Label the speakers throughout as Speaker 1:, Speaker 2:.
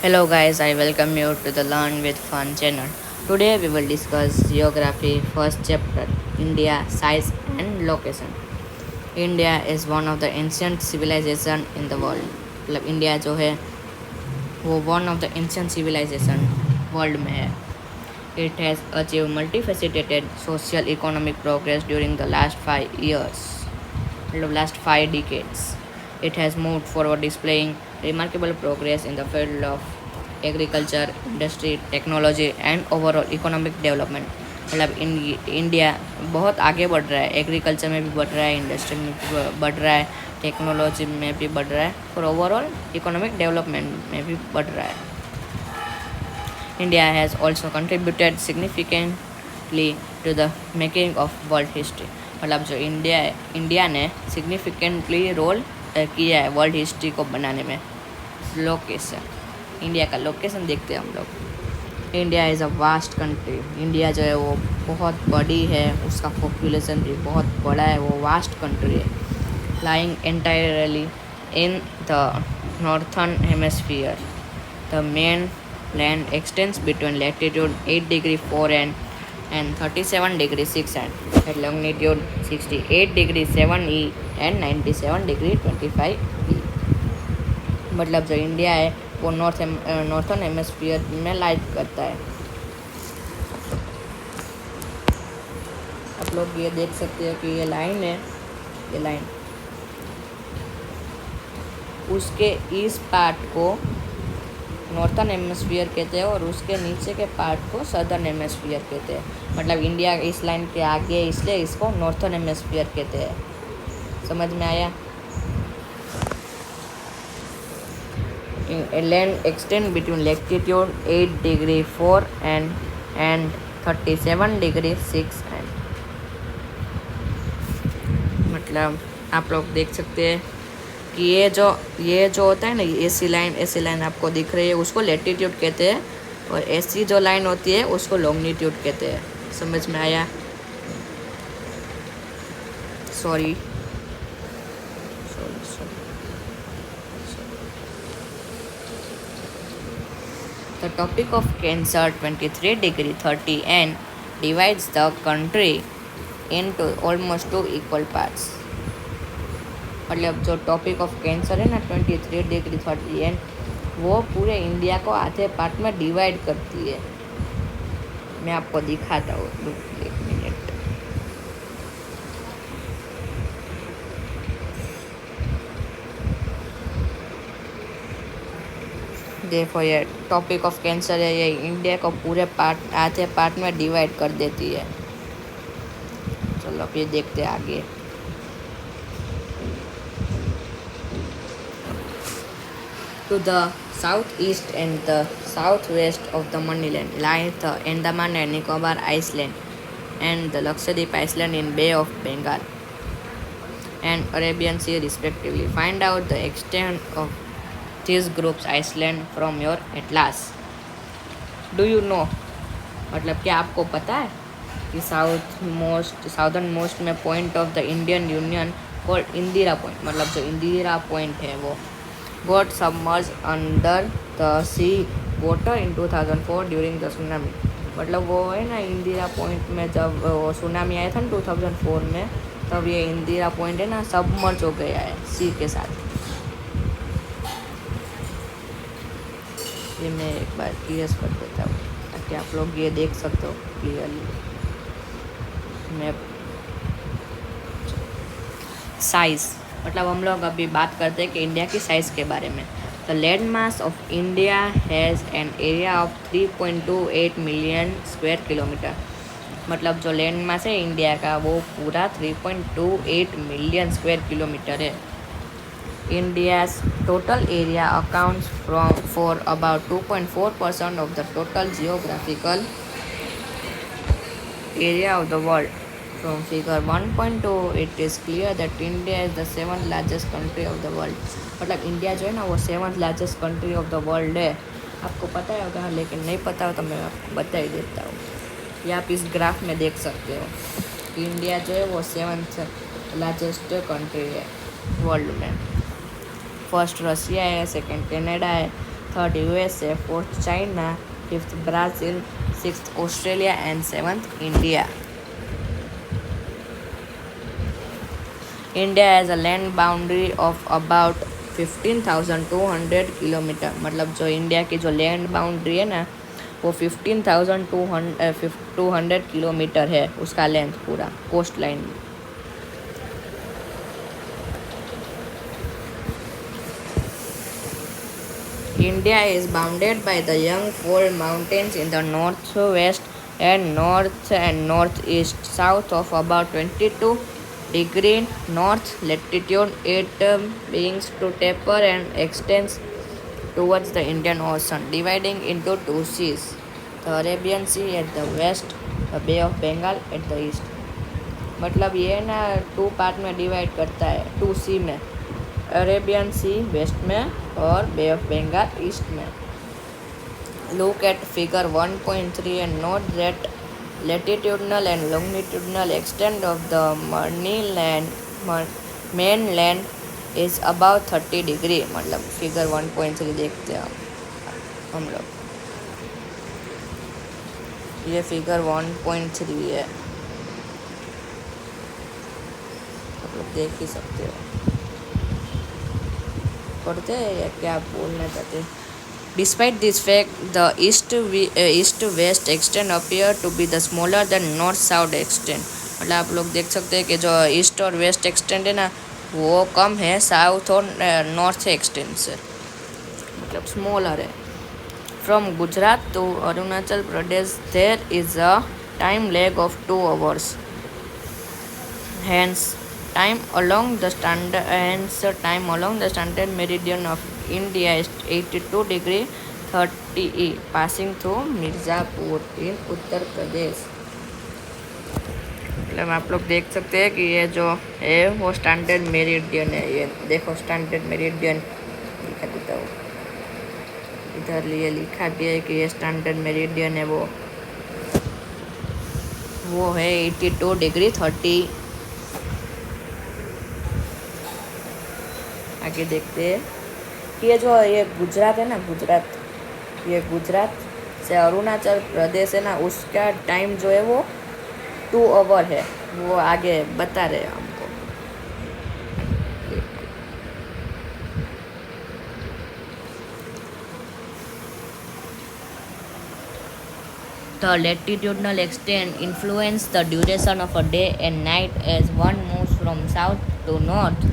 Speaker 1: Hello guys, I welcome you to the Learn with Fun channel. Today we will discuss geography first chapter India size and location. India is one of the ancient civilization in the world. मतलब India जो है वो one of the ancient civilization world में है. It has achieved multifaceted social economic progress during the last 5 years. मतलब last 5 decades. It has moved forward, displaying remarkable progress in the field of agriculture, industry, technology and overall economic development. मतलब India बहुत आगे बढ़ रहा है. Agriculture में भी बढ़ रहा है, इंडस्ट्री में भी बढ़ रहा है, टेक्नोलॉजी में भी बढ़ रहा है और ओवरऑल इकोनॉमिक डेवलपमेंट में भी बढ़ रहा है. India has also contributed significantly to the making of world history. मतलब जो इंडिया ने सिग्निफिकेंटली रोल किया है वर्ल्ड हिस्ट्री को बनाने में. लोकेशन, इंडिया का लोकेशन देखते हैं हम लोग. India is a vast country. India जो है वो बहुत बड़ी है, उसका पॉपुलेशन भी बहुत बड़ा है, वो वास्ट कंट्री है. Lying entirely in the northern hemisphere. The main land x tends between latitude 8 degree 4 and 37 degree 6 at longitude 68 degree 7 E and 97 degree 25 E. मतलब जो इंडिया है वो नॉर्थर्न हेमिस्फीयर में लाइट करता है. आप लोग ये देख सकते हो कि ये लाइन है, ये लाइन उसके इस पार्ट को नॉर्थर्न हेमिस्फीयर कहते हैं और उसके नीचे के पार्ट को सदर्न हेमिस्फीयर कहते हैं. मतलब इंडिया इस लाइन के आगे है, इसलिए इसको नॉर्थर्न हेमिस्फीयर कहते हैं. समझ में आया? Land extend between latitude 8 degree 4 and 37 degree 6 and. मतलब आप लोग देख सकते हैं कि ये जो होता है ना, ऐसी लाइन आपको दिख रही है, उसको लेटीट्यूड कहते हैं और ऐसी जो लाइन होती है उसको लॉन्गिट्यूड कहते हैं. समझ में आया? Sorry. The topic of Cancer 23 degree 30 and divides the country into almost 2 equal parts. मतलब जो टॉपिक ऑफ कैंसर है ना 23 डिग्री 30 एंड वो पूरे इंडिया को आधे पार्ट में डिवाइड करती है. मैं आपको दिखाता हूँ, एक मिनट. देखो ये टॉपिक ऑफ कैंसर है, ये इंडिया को पूरे पार्ट आधे पार्ट में डिवाइड कर देती है. चलो अब ये देखते हैं आगे. To the southeast and the southwest of the Maniland lie the Andaman and Nicobar Island and the Lakshadweep Island in Bay of Bengal and Arabian Sea respectively. Find out the extent of these groups Iceland from your atlas. Do you know? मतलब क्या आपको पता है कि southern most में point of the Indian union called Indira point. मतलब जो Indira point है वो got submerged under the sea water in 2004 during the tsunami. मतलब वो है ना इंदिरा पॉइंट में जब वो सुनामी आया था ना 2004 में, तब ये इंदिरा पॉइंट है ना सबमर्ज हो गया है सी के साथ. ये मैं एक बार क्लियर कर देता हूँ ताकि आप लोग ये देख सकते हो क्लियरली. मैप साइज़, मतलब हम लोग अभी बात करते हैं कि इंडिया की साइज़ के बारे में. The land mass of India has an area of 3.28 million square kilometre. मतलब जो लैंड मास है इंडिया का वो पूरा 3.28 मिलियन स्क्वायर किलोमीटर है. India's total area accounts for about 2.4% of the total geographical area of the world. From figure 1.2, it is clear that India is the 7th largest country of the world. मतलब India जो है ना वो 7th largest country of the world है. आपको पता है होगा, लेकिन नहीं पता हो तो मैं आपको बता ही देता हूँ. ये आप इस ग्राफ में देख सकते हो कि इंडिया जो है वो 7th लार्जेस्ट कंट्री है वर्ल्ड में. फर्स्ट रसिया है, सेकंड कनाडा है, third USA, fourth China, fifth Brazil, sixth Australia, and seventh India. India has a land boundary of about 15,200 kilometre. मतलब जो इंडिया की जो लैंड बाउंड्री है ना वो 15,200 किलोमीटर है उसका लेंथ पूरा coast line. India is bounded by the Jungfrau Mountains in the northwest and north and northeast, south of about 22 degree north latitude. It begins to taper and extends towards the Indian Ocean, dividing into two seas: the Arabian Sea at the west, the Bay of Bengal at the east. मतलब ये ना two part में divide करता है, to सी में, Arabian सी waste में और बे of Bengal east में. Look at figure 1.3 and note that latitudinal and longitudinal extent of the mainland is about 30 degree. मतलब फिगर 1.3 देखते हैं हम लोग. ये फिगर 1.3 है, आप लोग देख ही सकते हो. पढ़ते हैं या क्या बोलना चाहते हैं? Despite this fact, the east-west extent appear to be the smaller than north-south extent. मतलब आप लोग देख सकते हैं कि जो ईस्ट और वेस्ट एक्सटेंट है ना वो कम है साउथ और नॉर्थ एक्सटेंट से, मतलब स्मॉलर है. From Gujarat to Arunachal Pradesh there is a time lag of 2 hours. Hence, time along the standard meridian of India is 82 degree 30 E, passing through Mirzapur in Uttar Pradesh. मतलब आप लोग देख सकते हैं कि ये जो है वो स्टैंडर्ड मेरिडियन है. ये देखो स्टैंडर्ड मेरिडियन लिखा देता हूँ, इधर लिए लिखा भी है कि ये स्टैंडर्ड मेरिडियन है, वो है 82 डिग्री 30. आगे देखते हैं कि ये जो ये गुजरात है ना, ये गुजरात से अरुणाचल प्रदेश है ना उसका टाइम जो है वो 2 आवर है. वो आगे बता रहे हैं हमको. The latitudinal extent influence the duration of a day and night as one moves from south to north.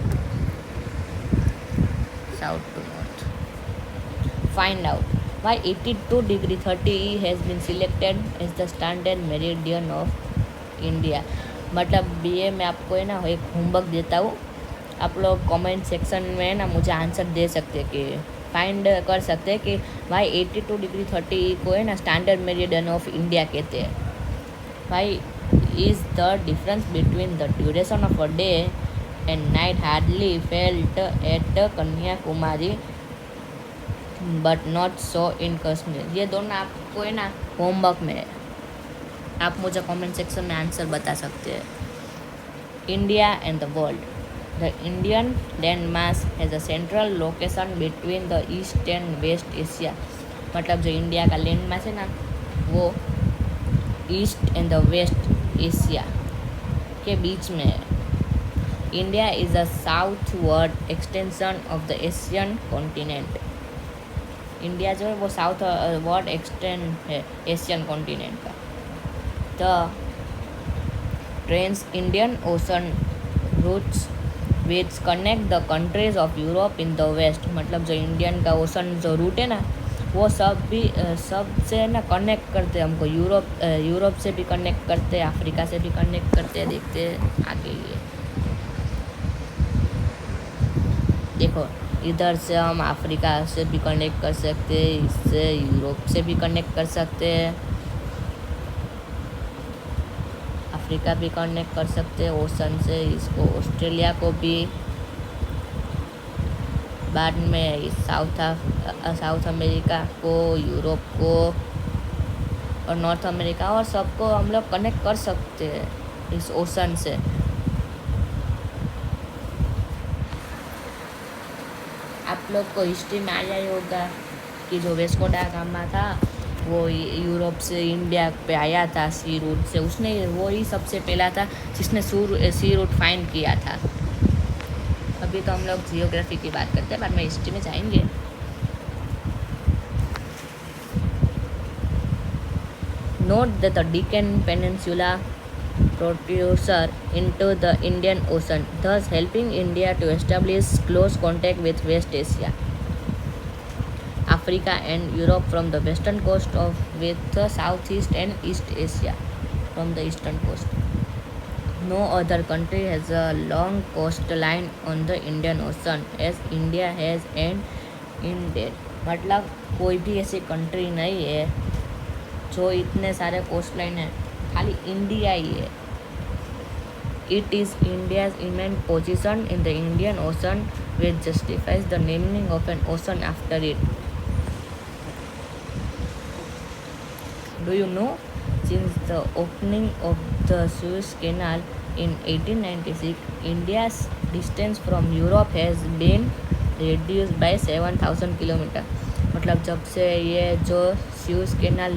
Speaker 1: Find out why 82 degree 30 E has been selected as the standard meridian of India. मतलब ये मैं आपको है ना एक homework देता हूँ, आप लोग कमेंट सेक्शन में ना मुझे आंसर दे सकते हैं कि फाइंड कर सकते हैं कि भाई 82 डिग्री 30 को है ना स्टैंडर्ड मेरिडियन ऑफ इंडिया कहते हैं. Why is the difference between the duration of a day and night hardly felt at Kanyakumari but not so in Kashmir. ये दोनों आपको है ना होमवर्क में है, आप मुझे कमेंट सेक्शन में आंसर बता सकते हैं. India and the world. The Indian landmass has a central location between the East and West Asia. मतलब जो इंडिया का लैंड मास है ना वो east and the west Asia के बीच में है. India is a southward extension of the Asian continent. India जो है वो साउथ वर्ड एक्सटेंड है एशियन कॉन्टिनेंट का. The trans Indian Ocean routes which connect the countries of Europe in the west. मतलब जो इंडियन का ओशन जो root है ना वो सब से ना कनेक्ट करते हैं हमको. यूरोप से भी कनेक्ट करते हैं, अफ्रीका से भी कनेक्ट करते हैं. देखते हैं आगे. ये देखो इधर से हम अफ्रीका से भी कनेक्ट कर सकते हैं, इससे यूरोप से भी कनेक्ट कर सकते हैं, अफ्रीका भी कनेक्ट कर सकते हैं ओशन से. इसको ऑस्ट्रेलिया को भी, बाद में साउथ अमेरिका को, यूरोप को और नॉर्थ अमेरिका और सबको हम लोग कनेक्ट कर सकते हैं इस ओशन से. आप लोग को हिस्ट्री में आया ही होगा कि जो वेस्को डा गामा था वो यूरोप से इंडिया पे आया था सी रूट से, उसने वो ही सबसे पहला था जिसने सी रूट फाइंड किया था। अभी तो हम लोग जियोग्राफी की बात करते हैं, बाद में हिस्ट्री में जाएंगे। Note that the Deccan Peninsula protrudes into the Indian Ocean, thus helping India to establish close contact with West Asia, Africa and Europe from the western coast with the Southeast and East Asia from the eastern coast. No other country has a long coastline on the Indian Ocean as India has and indeed. मतलब कोई भी ऐसी country नहीं है जो इतने सारे coast line है, खाली इंडिया ही है। It is India's immense position in the Indian Ocean which justifies the naming of an ocean after it. Do you know, since the opening of the Suez Canal in 1896, India's distance from Europe has been reduced by 7,000 kilometre. मतलब जब से ये जो स्यूज़ canal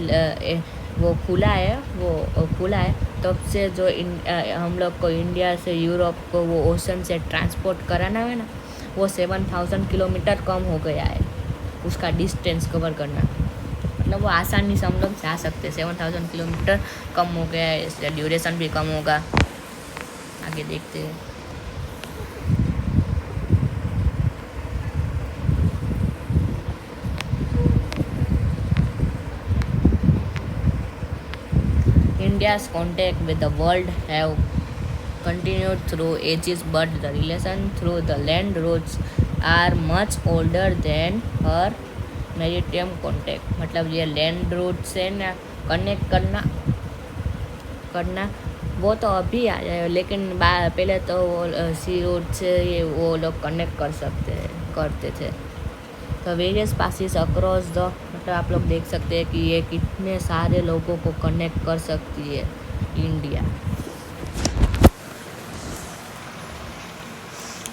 Speaker 1: वो खुला है तब से जो हम लोग को इंडिया से यूरोप को वो ओशन से ट्रांसपोर्ट कराना है ना, वो 7,000 किलोमीटर कम हो गया है उसका डिस्टेंस कवर करना। मतलब वो आसानी से हम लोग जा सकते हैं, 7,000 किलोमीटर कम हो गया है, इसलिए ड्यूरेशन भी कम होगा। आगे देखते हैं। India's contact with the world have continued through ages, but the relation through the land routes are much older than her maritime contact। मतलब ये लैंड रूट से ना कनेक्ट करना वो तो अभी आ जाए, लेकिन पहले तो वो सी रूट से ये वो लोग कनेक्ट करते थे। तो वेरियस पासिस अक्रॉस द, मतलब आप लोग देख सकते हैं कि ये कितने सारे लोगों को कनेक्ट कर सकती है India.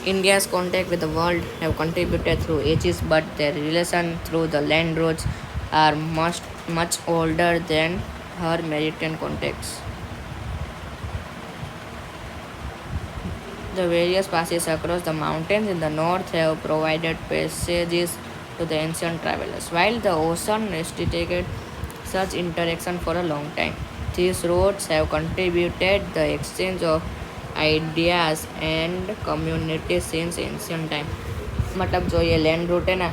Speaker 1: India's contact with the world have contributed through ages, but their relation through the land routes are much older than her maritime contacts. The various passes across the mountains in the north have provided passages to the ancient travelers, while the ocean restricted such interaction for a long time. These roads have contributed the exchange of ideas and communities since ancient time। मतलब जो ये land route है ना,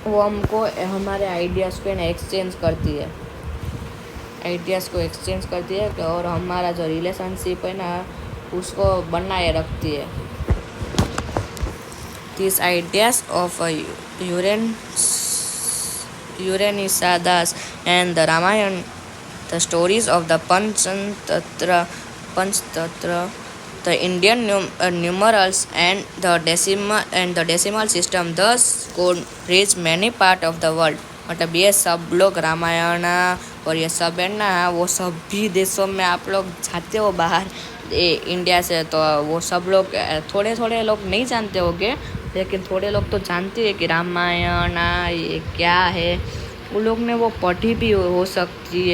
Speaker 1: वो हमको हमारे ideas को ना एक्सचेंज करती है, और हमारा जो रिलेशनशिप है ना उसको बनाए रखती है। These ideas of Upanishads and the Ramayana, the stories of the Panchtantra, the Indian numerals and the decimal system thus could reach many parts of the world। मतलब ये सब लोग रामायण और ये सब है ना, वो सभी देशों में आप लोग जाते हो बाहर इंडिया से, तो वो सब लोग थोड़े लोग नहीं जानते होंगे, लेकिन थोड़े लोग तो जानते हैं कि रामायण ये क्या है। वो लोग ने वो पढ़ी भी होती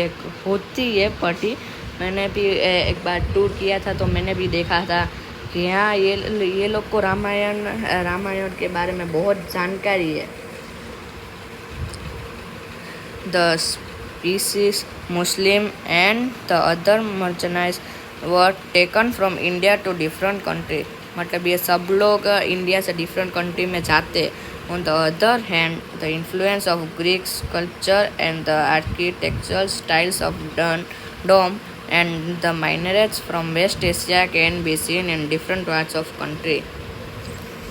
Speaker 1: है पढ़ी। मैंने भी एक बार टूर किया था तो मैंने भी देखा था कि हाँ ये लोग को रामायण के बारे में बहुत जानकारी है। The species Muslim and the other merchandise were taken from India to different countries। मतलब ये सब लोग इंडिया से डिफरेंट कंट्री में जाते। On the other hand, the influence of Greek sculpture and the architectural styles of Dome and the minarets from West Asia can be seen in different parts of country।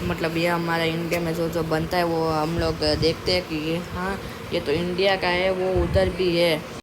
Speaker 1: मतलब ये हमारा India में जो बनता है वो हम लोग देखते हैं कि हाँ ये तो इंडिया का है, वो उधर भी है।